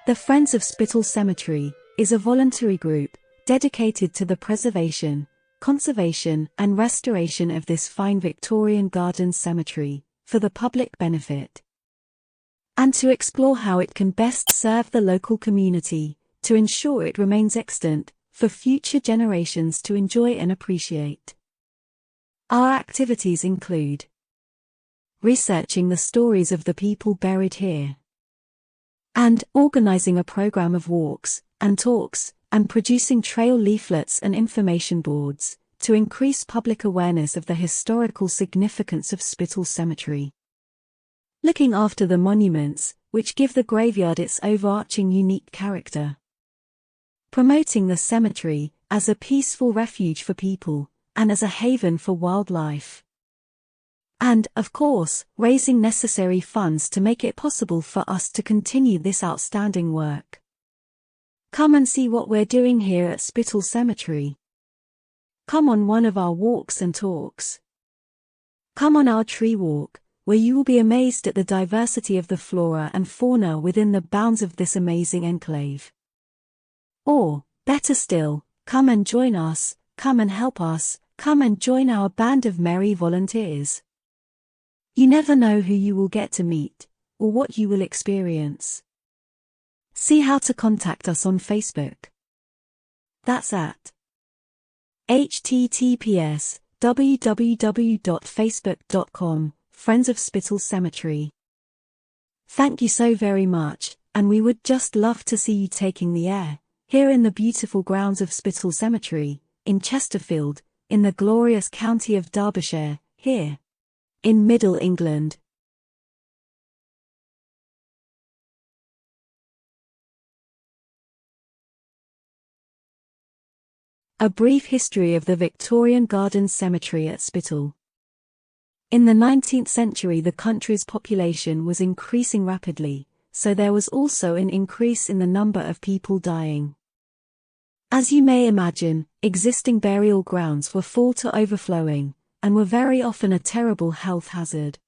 The Friends of Spital Cemetery is a voluntary group dedicated to the preservation, conservation and restoration of this fine Victorian garden cemetery for the public benefit, and to explore how it can best serve the local community to ensure it remains extant for future generations to enjoy and appreciate. Our activities include researching the stories of the people buried here, and organizing a program of walks and talks, and producing trail leaflets and information boards to increase public awareness of the historical significance of Spital Cemetery. Looking after the monuments, which give the graveyard its overarching unique character. Promoting the cemetery as a peaceful refuge for people, and as a haven for wildlife. And, of course, raising necessary funds to make it possible for us to continue this outstanding work. Come and see what we're doing here at Spital Cemetery. Come on one of our walks and talks. Come on our tree walk, where you will be amazed at the diversity of the flora and fauna within the bounds of this amazing enclave. Or, better still, come and join us, come and help us, come and join our band of merry volunteers. You never know who you will get to meet, or what you will experience. See how to contact us on Facebook. That's at https://www.facebook.com, Friends of Spital Cemetery. Thank you so very much, and we would just love to see you taking the air, here in the beautiful grounds of Spital Cemetery, in Chesterfield, in the glorious county of Derbyshire, here in Middle England. A brief history of the Victorian Garden Cemetery at Spital. In the 19th century, the country's population was increasing rapidly, so there was also an increase in the number of people dying. As you may imagine, existing burial grounds were full to overflowing, and were very often a terrible health hazard.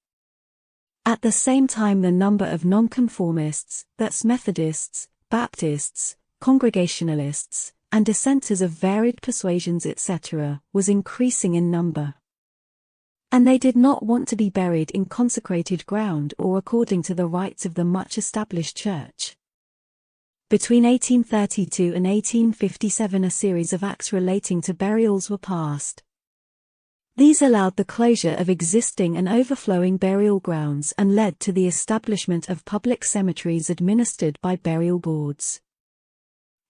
At the same time, the number of nonconformists, that's Methodists, Baptists, Congregationalists, and dissenters of varied persuasions etc., was increasing in number. And they did not want to be buried in consecrated ground or according to the rites of the much-established church. Between 1832 and 1857 a series of acts relating to burials were passed. These allowed the closure of existing and overflowing burial grounds and led to the establishment of public cemeteries administered by burial boards.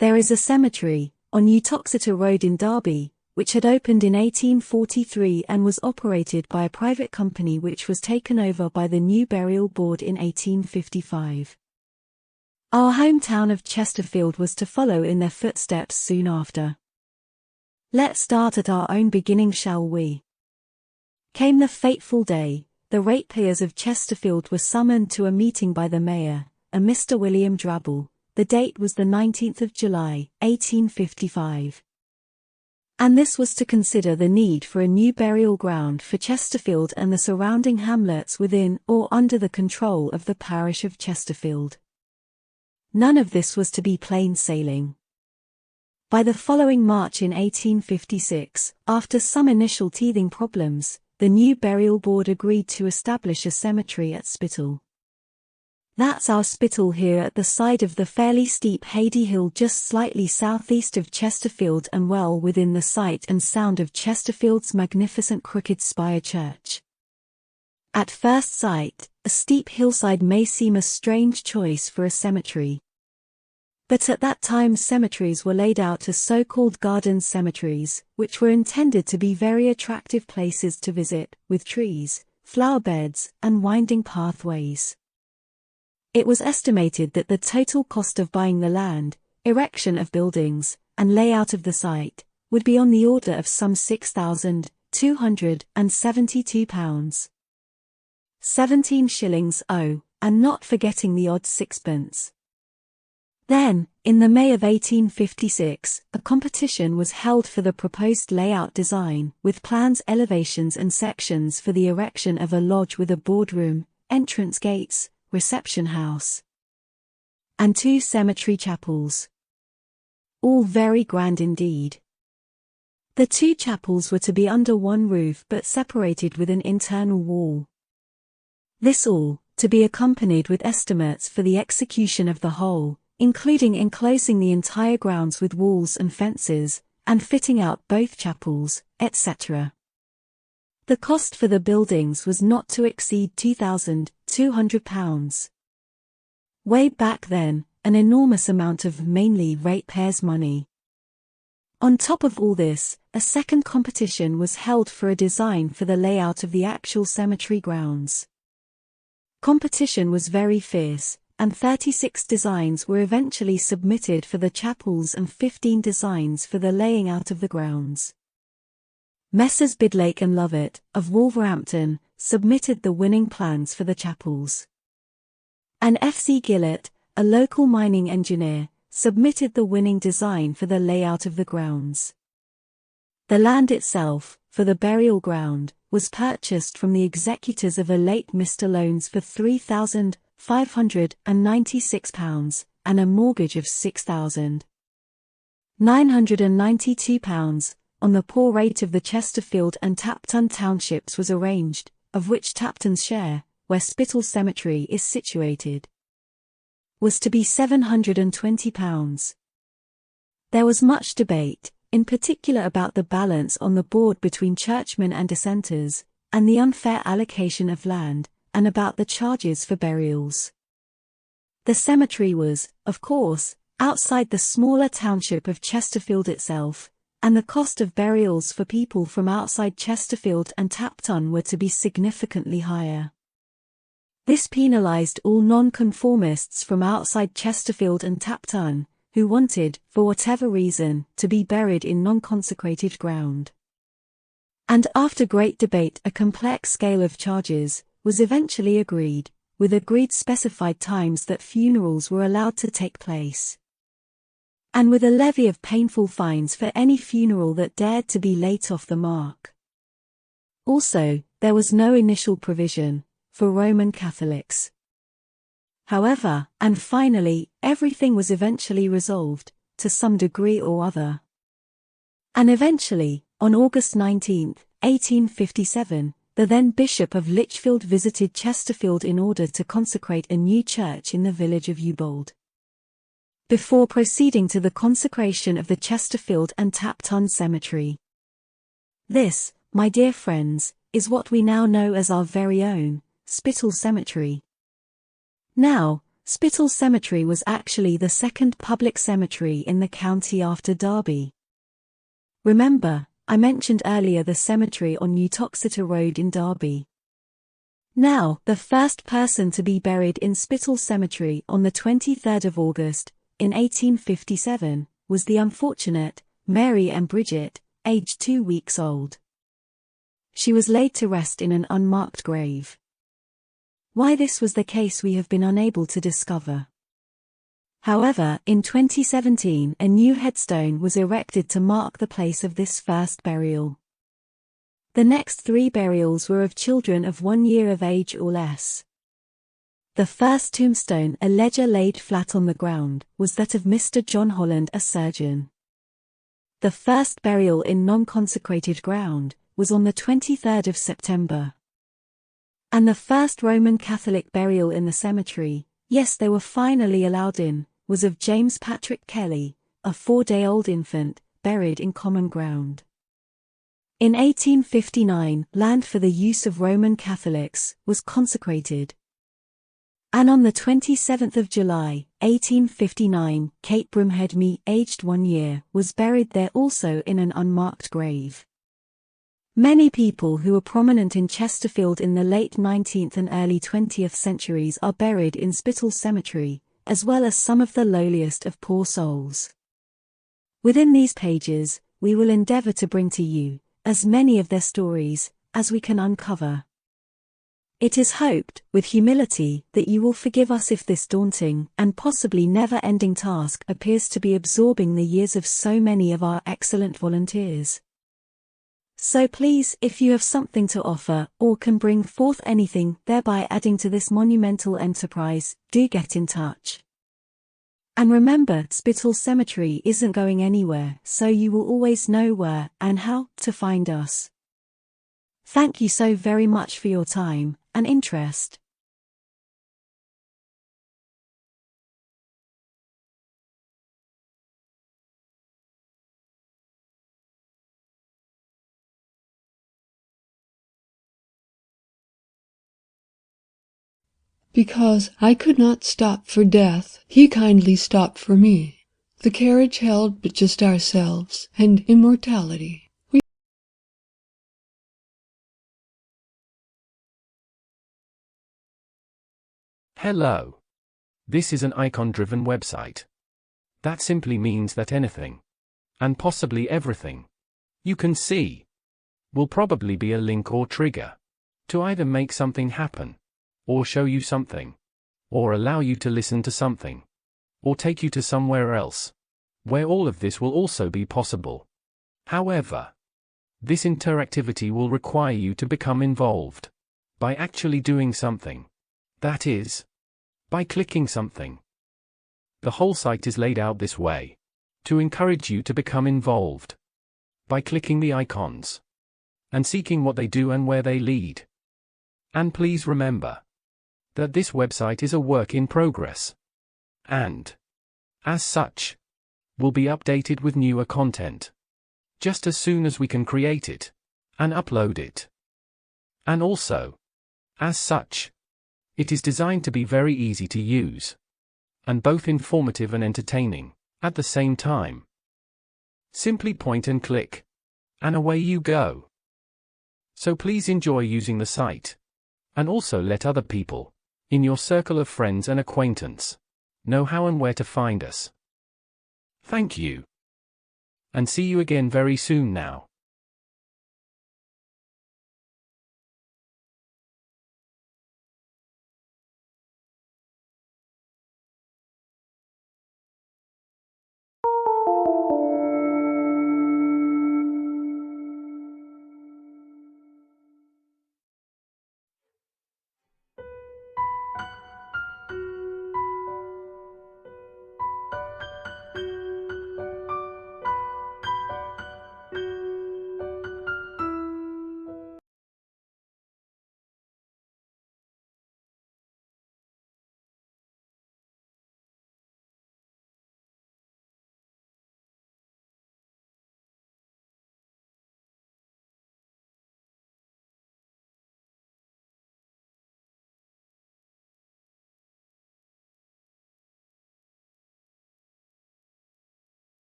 There is a cemetery, on Uttoxeter Road in Derby, which had opened in 1843 and was operated by a private company which was taken over by the new burial board in 1855. Our hometown of Chesterfield was to follow in their footsteps soon after. Let's start at our own beginning, shall we? Came the fateful day. The ratepayers of Chesterfield were summoned to a meeting by the mayor, a Mr. William Drabble. The date was the 19th of July, 1855. And this was to consider the need for a new burial ground for Chesterfield and the surrounding hamlets within or under the control of the parish of Chesterfield. None of this was to be plain sailing. By the following March in 1856, after some initial teething problems, the new burial board agreed to establish a cemetery at Spital. That's our Spital here at the side of the fairly steep Hady Hill just slightly southeast of Chesterfield and well within the sight and sound of Chesterfield's magnificent crooked spire church. At first sight, a steep hillside may seem a strange choice for a cemetery. But at that time cemeteries were laid out as so-called garden cemeteries, which were intended to be very attractive places to visit, with trees, flower beds, and winding pathways. It was estimated that the total cost of buying the land, erection of buildings, and layout of the site, would be on the order of some £6,272. 17 shillings, and not forgetting the odd sixpence. Then, in the May of 1856, a competition was held for the proposed layout design, with plans, elevations and sections for the erection of a lodge with a boardroom, entrance gates, reception house, and 2 cemetery chapels. All very grand indeed. The 2 chapels were to be under one roof but separated with an internal wall. This all, to be accompanied with estimates for the execution of the whole, including enclosing the entire grounds with walls and fences, and fitting out both chapels, etc. The cost for the buildings was not to exceed £2,200. Way back then, an enormous amount of mainly ratepayers' money. On top of all this, a second competition was held for a design for the layout of the actual cemetery grounds. Competition was very fierce, and 36 designs were eventually submitted for the chapels and 15 designs for the laying out of the grounds. Messrs. Bidlake and Lovett, of Wolverhampton, submitted the winning plans for the chapels. And F.C. Gillett, a local mining engineer, submitted the winning design for the layout of the grounds. The land itself, for the burial ground, was purchased from the executors of a late Mr. Loans for £3,596, and a mortgage of £6,992, on the poor rate of the Chesterfield and Tapton townships was arranged, of which Tapton's share, where Spital Cemetery is situated, was to be £720. There was much debate, in particular about the balance on the board between churchmen and dissenters, and the unfair allocation of land, and about the charges for burials. The cemetery was, of course, outside the smaller township of Chesterfield itself, and the cost of burials for people from outside Chesterfield and Tapton were to be significantly higher. This penalized all nonconformists from outside Chesterfield and Tapton, who wanted, for whatever reason, to be buried in non-consecrated ground. And after great debate, a complex scale of charges was eventually agreed, with agreed specified times that funerals were allowed to take place, and with a levy of painful fines for any funeral that dared to be late off the mark. Also, there was no initial provision for Roman Catholics. However, and finally, everything was eventually resolved, to some degree or other. And eventually, on August 19, 1857, the then Bishop of Lichfield visited Chesterfield in order to consecrate a new church in the village of Ubold. Before proceeding to the consecration of the Chesterfield and Tapton Cemetery. This, my dear friends, is what we now know as our very own Spital Cemetery. Now, Spital Cemetery was actually the second public cemetery in the county after Derby. Remember, I mentioned earlier the cemetery on Uttoxeter Road in Derby. Now, the first person to be buried in Spital Cemetery on the 23rd of August, in 1857, was the unfortunate Mary M. Bridget, aged 2 weeks old. She was laid to rest in an unmarked grave. Why this was the case we have been unable to discover. However, in 2017 a new headstone was erected to mark the place of this first burial. The next 3 burials were of children of 1 year of age or less. The first tombstone, a ledger laid flat on the ground, was that of Mr. John Holland, a surgeon. the first burial in non-consecrated ground, was on the 23rd of September. And the first Roman Catholic burial in the cemetery, yes, they were finally allowed in, was of James Patrick Kelly, a 4-day-old infant, buried in common ground. In 1859, land for the use of Roman Catholics was consecrated. And on the 27th of July, 1859, Kate Broomhead-Me, aged 1 year, was buried there also in an unmarked grave. Many people who were prominent in Chesterfield in the late 19th and early 20th centuries are buried in Spital Cemetery, as well as some of the lowliest of poor souls. Within these pages, we will endeavor to bring to you as many of their stories as we can uncover. It is hoped, with humility, that you will forgive us if this daunting and possibly never-ending task appears to be absorbing the years of so many of our excellent volunteers. So please, if you have something to offer, or can bring forth anything thereby adding to this monumental enterprise, do get in touch. And remember, Spital Cemetery isn't going anywhere, so you will always know where and how to find us. Thank you so very much for your time and interest. Because I could not stop for death, he kindly stopped for me. The carriage held but just ourselves and immortality. Hello. This is an icon-driven website. That simply means that anything, and possibly everything, you can see, will probably be a link or trigger to either make something happen, or show you something, or allow you to listen to something, or take you to somewhere else, where all of this will also be possible. However, this interactivity will require you to become involved by actually doing something. That is, by clicking something. The whole site is laid out this way to encourage you to become involved by clicking the icons and seeking what they do and where they lead. And please remember that this website is a work in progress, and, as such, will be updated with newer content just as soon as we can create it and upload it. And also, as such, it is designed to be very easy to use and both informative and entertaining at the same time. Simply point and click, and away you go. So please enjoy using the site, and also let other people in your circle of friends and acquaintance know how and where to find us. Thank you. And see you again very soon now.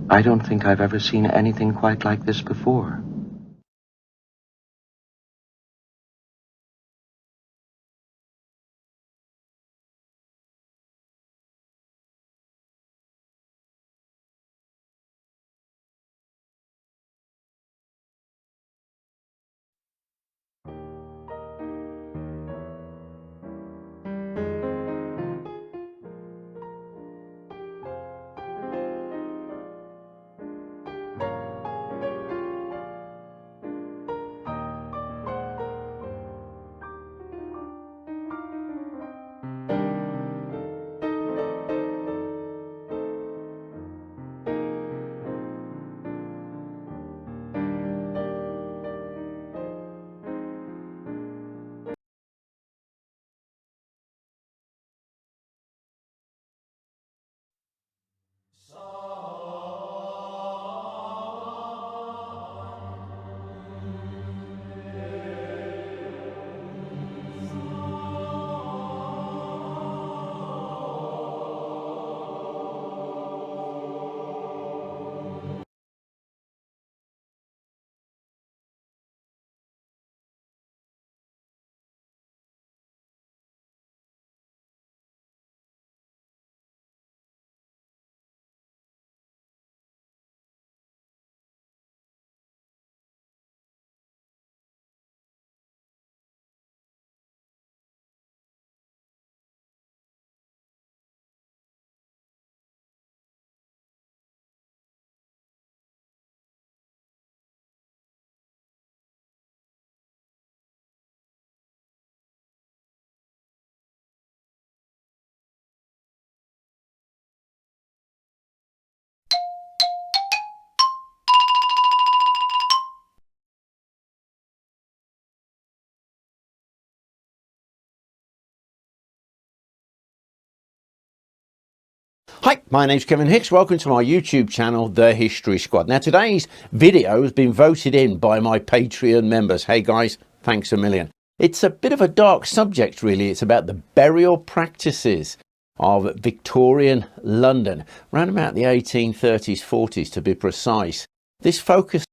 I don't think I've ever seen anything quite like this before. Hi, my name's Kevin Hicks. Welcome to my YouTube channel, The History Squad. Now, today's video has been voted in by my Patreon members. Hey guys, thanks a million. It's a bit of a dark subject, really. It's about the burial practices of Victorian London, around about the 1830s, 40s to be precise. This focus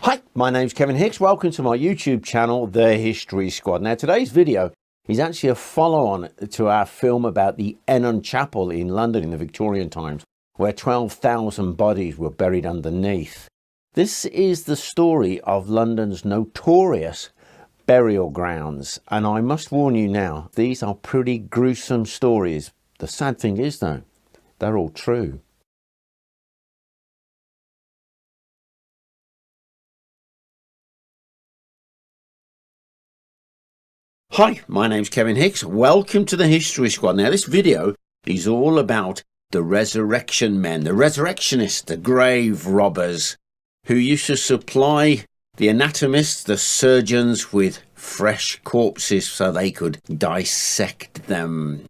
Hi, my name's Kevin Hicks. Welcome to my YouTube channel, The History Squad. Now, today's video is actually a follow-on to our film about the Ennon Chapel in London in the Victorian times, where 12,000 bodies were buried underneath. This is the story of London's notorious burial grounds, and I must warn you now, these are pretty gruesome stories. The sad thing is, though, they're all true. Hi, my name's Kevin Hicks. Welcome to the History Squad. Now, this video is all about the resurrection men, the resurrectionists, the grave robbers who used to supply the anatomists, the surgeons with fresh corpses so they could dissect them.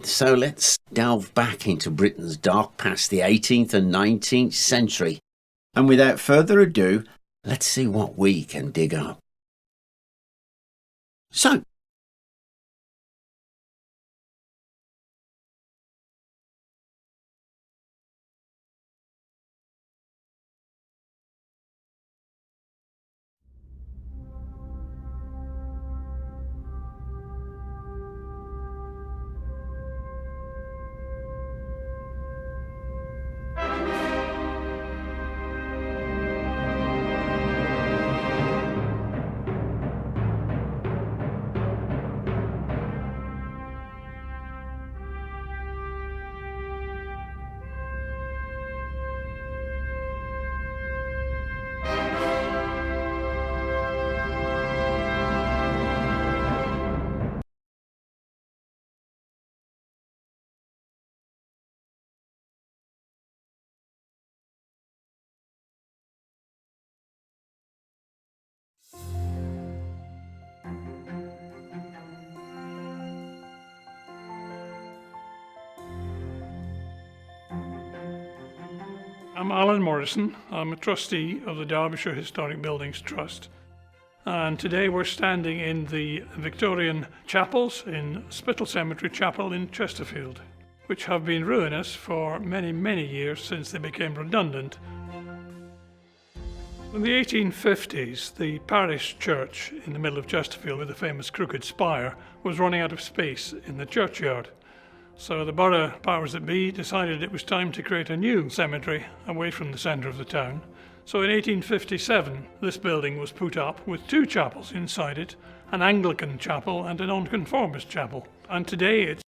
So let's delve back into Britain's dark past, the 18th and 19th century. And without further ado, let's see what we can dig up. So, I'm Alan Morrison. I'm a trustee of the Derbyshire Historic Buildings Trust, And today we're standing in the Victorian chapels in Spital Cemetery Chapel in Chesterfield, which have been ruinous for many, many years since they became redundant. In the 1850s, the parish church in the middle of Chesterfield with the famous crooked spire was running out of space in the churchyard. So the borough powers that be decided it was time to create a new cemetery away from the centre of the town. So in 1857, this building was put up with two chapels inside it, an Anglican chapel and a nonconformist chapel. And today it's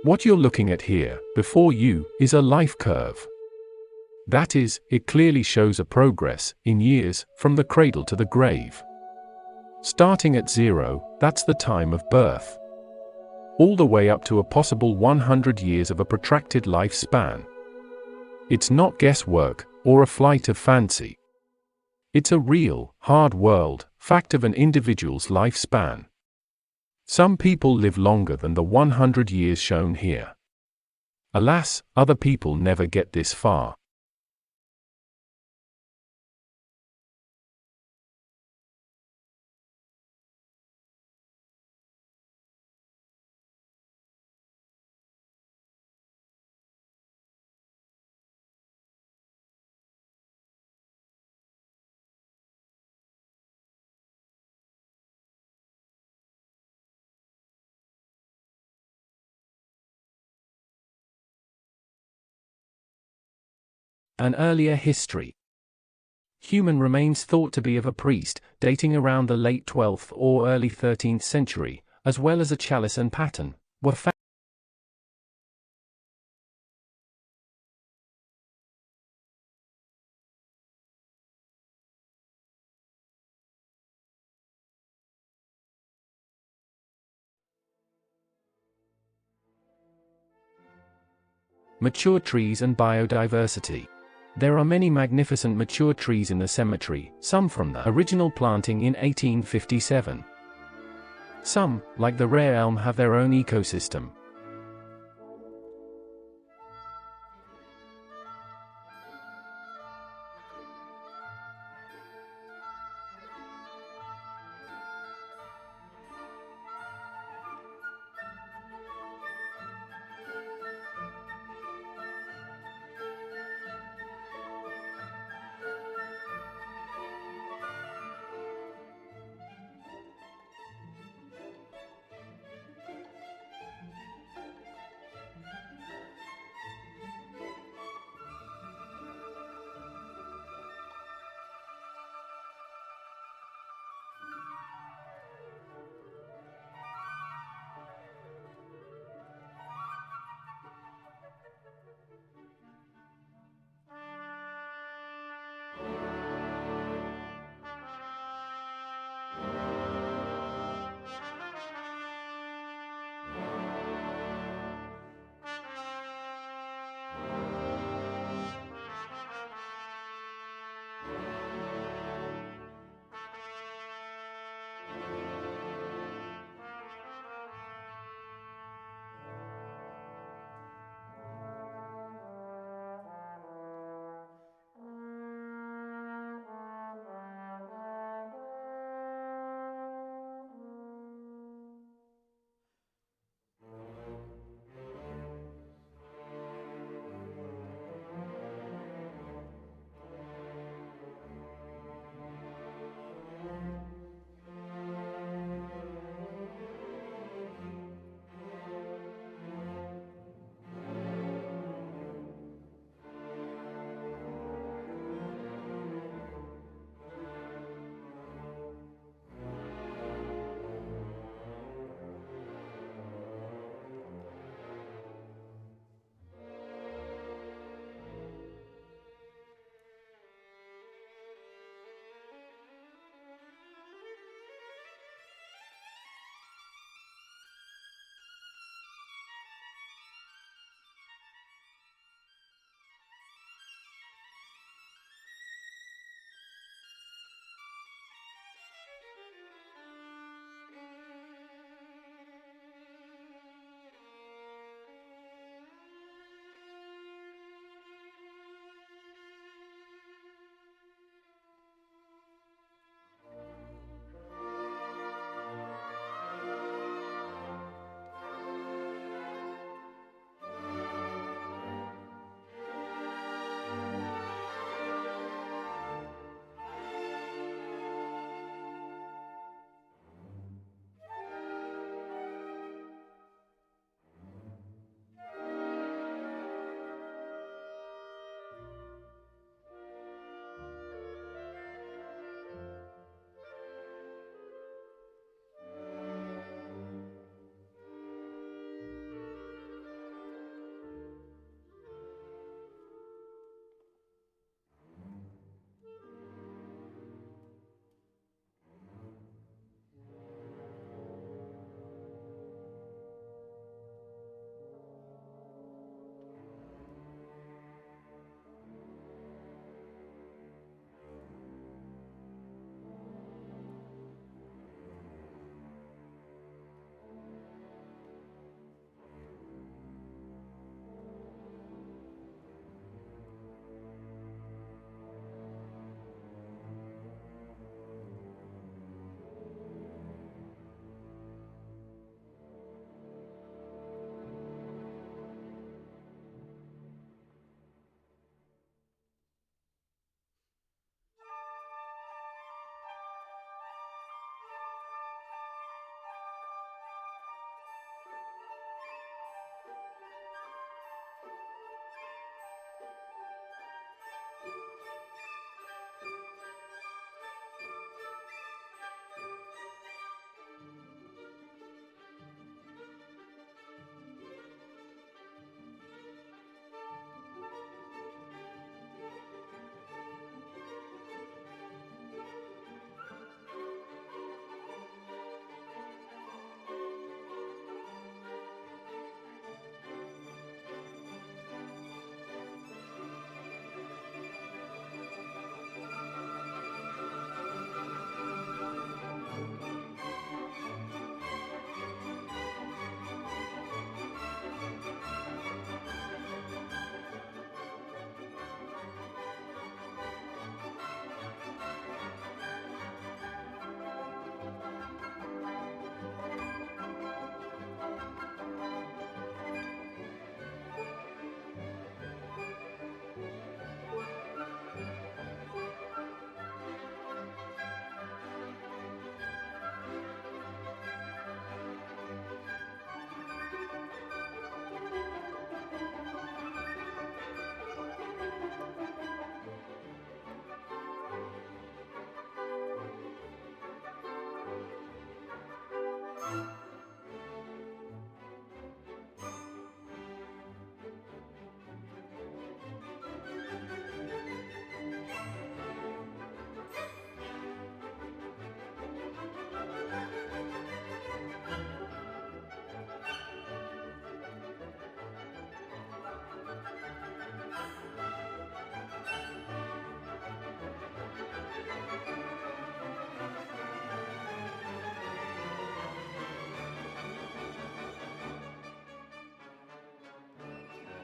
What you're looking at here, before you, is a life curve. That is, it clearly shows a progress, in years, from the cradle to the grave. Starting at 0, that's the time of birth. All the way up to a possible 100 years of a protracted lifespan. It's not guesswork, or a flight of fancy. It's a real, hard-world, fact of an individual's lifespan. Some people live longer than the 100 years shown here. Alas, other people never get this far. An earlier history. Human remains thought to be of a priest, dating around the late 12th or early 13th century, as well as a chalice and paten, were found. Mature trees and biodiversity. There are many magnificent mature trees in the cemetery, some from the original planting in 1857. Some, like the rare elm, have their own ecosystem.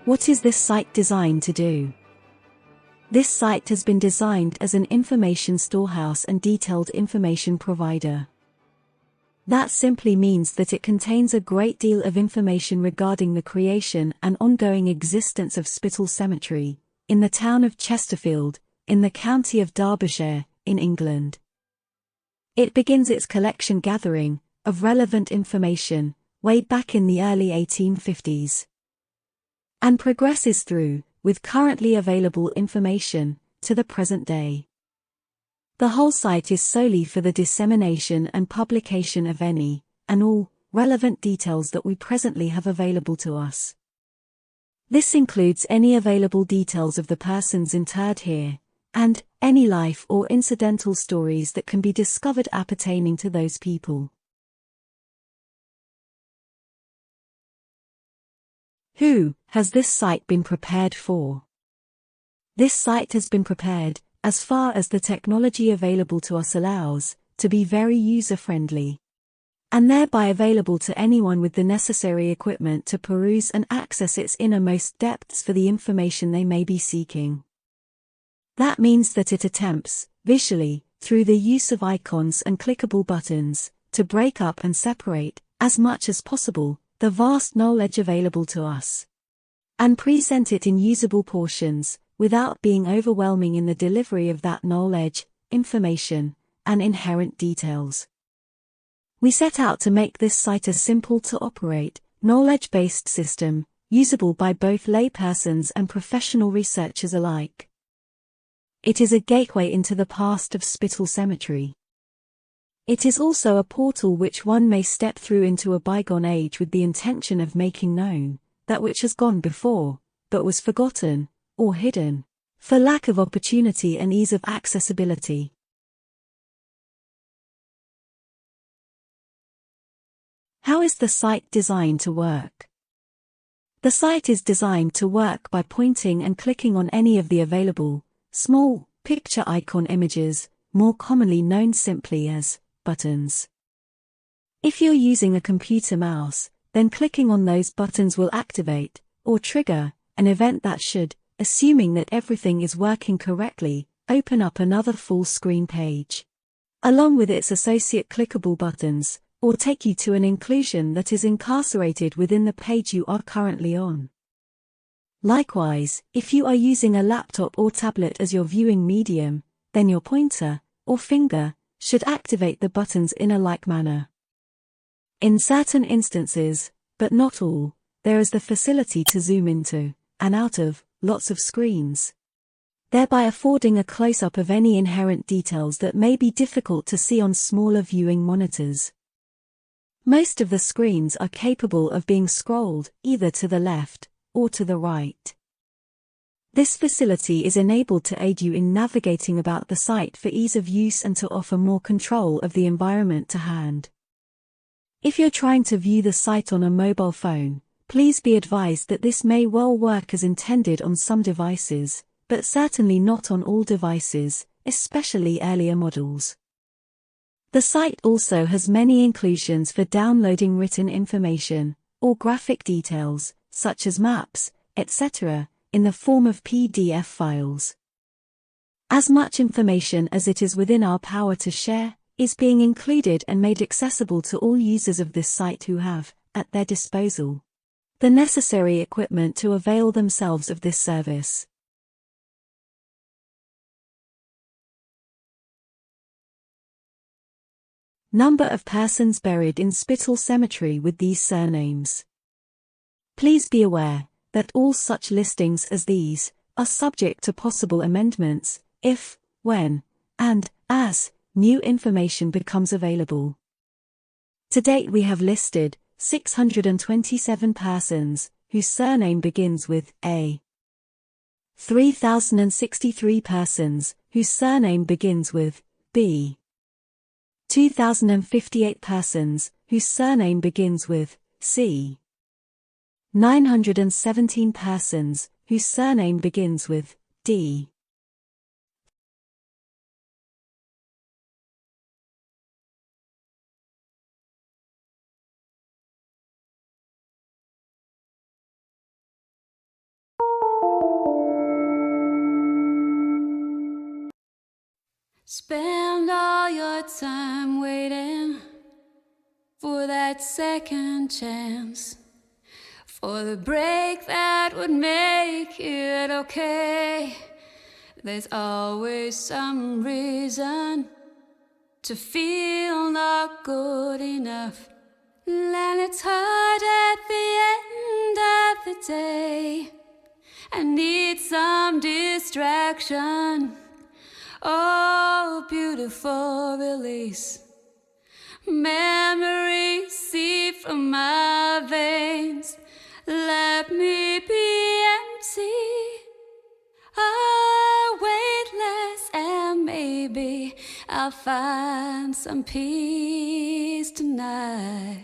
What is this site designed to do? This site has been designed as an information storehouse and detailed information provider. That simply means that it contains a great deal of information regarding the creation and ongoing existence of Spital Cemetery, in the town of Chesterfield, in the county of Derbyshire, in England. It begins its collection gathering of relevant information way back in the early 1850s and progresses through, with currently available information, to the present day. The whole site is solely for the dissemination and publication of any and all relevant details that we presently have available to us. This includes any available details of the persons interred here, and any life or incidental stories that can be discovered appertaining to those people. Who has this site been prepared for? This site has been prepared, as far as the technology available to us allows, to be very user-friendly, and thereby available to anyone with the necessary equipment to peruse and access its innermost depths for the information they may be seeking. That means that it attempts, visually, through the use of icons and clickable buttons, to break up and separate, as much as possible, the vast knowledge available to us, and present it in usable portions, without being overwhelming in the delivery of that knowledge, information, and inherent details. We set out to make this site a simple-to-operate, knowledge-based system, usable by both laypersons and professional researchers alike. It is a gateway into the past of Spital Cemetery. It is also a portal which one may step through into a bygone age with the intention of making known that which has gone before, but was forgotten, or hidden, for lack of opportunity and ease of accessibility. How is the site designed to work? The site is designed to work by pointing and clicking on any of the available, small, picture icon images, more commonly known simply as buttons. If you're using a computer mouse, then clicking on those buttons will activate, or trigger, an event that should, assuming that everything is working correctly, open up another full screen page, along with its associate clickable buttons, or take you to an inclusion that is incarcerated within the page you are currently on. Likewise, if you are using a laptop or tablet as your viewing medium, then your pointer, or finger, should activate the buttons in a like manner. In certain instances, but not all, there is the facility to zoom into, and out of, lots of screens, thereby affording a close-up of any inherent details that may be difficult to see on smaller viewing monitors. Most of the screens are capable of being scrolled either to the left or to the right. This facility is enabled to aid you in navigating about the site for ease of use and to offer more control of the environment to hand. If you're trying to view the site on a mobile phone, please be advised that this may well work as intended on some devices, but certainly not on all devices, especially earlier models. The site also has many inclusions for downloading written information, or graphic details, such as maps, etc., in the form of PDF files. As much information as it is within our power to share, is being included and made accessible to all users of this site who have, at their disposal, the necessary equipment to avail themselves of this service. Number of persons buried in Spital Cemetery with these surnames. Please be aware that all such listings as these are subject to possible amendments if, when, and as new information becomes available. To date we have listed 627 persons whose surname begins with A. 3,063 persons whose surname begins with B. 2,058 persons whose surname begins with C. 917 persons whose surname begins with D. Spend all your time waiting for that second chance, for the break that would make it okay. There's always some reason to feel not good enough, and it's hard at the end of the day. I need some distraction, oh, beautiful release. Memories seep from my veins, let me be empty, weightless, and maybe I'll find some peace tonight.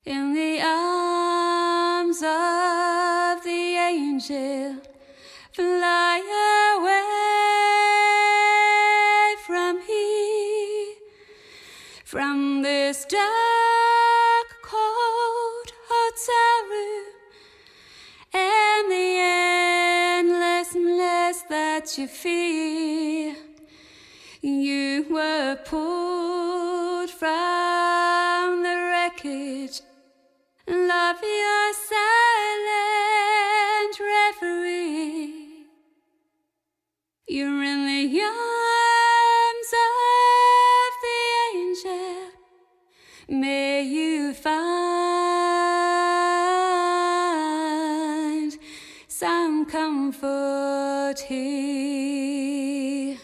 In the arms of the angel, fly away from here, from this dark, cold hotel room, and the endlessness that you feel. You were pulled from the wreckage. Love your silent reverie. You're in the arms of the angel. May you find some comfort here.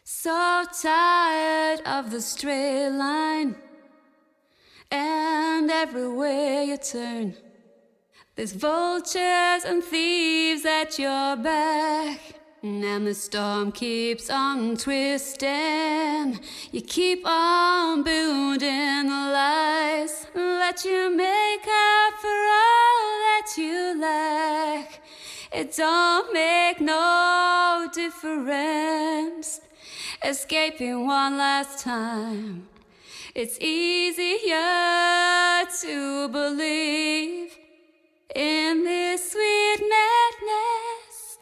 So tired of the straight line, and everywhere you turn, there's vultures and thieves at your back, and the storm keeps on twisting. You keep on building the lies that you make up for all that you lack. It don't make no difference escaping one last time. It's easier to believe in this sweet madness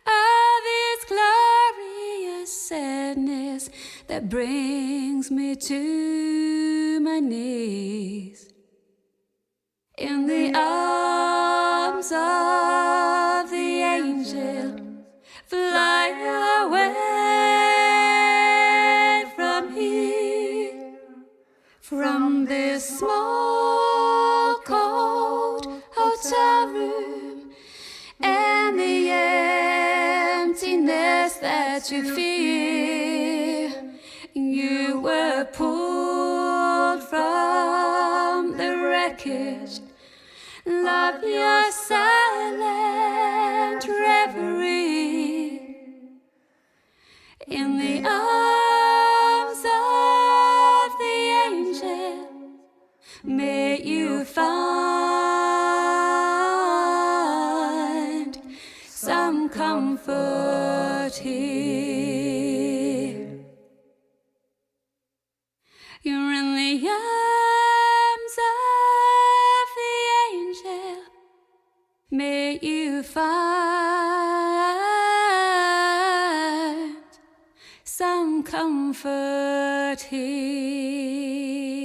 of its glorious sadness that brings me to my knees. In the arms of the angel, fly away from here, from this small, cold hotel room, and the emptiness that you feel. You were pulled from the wreckage. Love your silent reverie. In the arms of the angel, may you find some comfort here. You're in the arms of the angel, may you find some comfort here.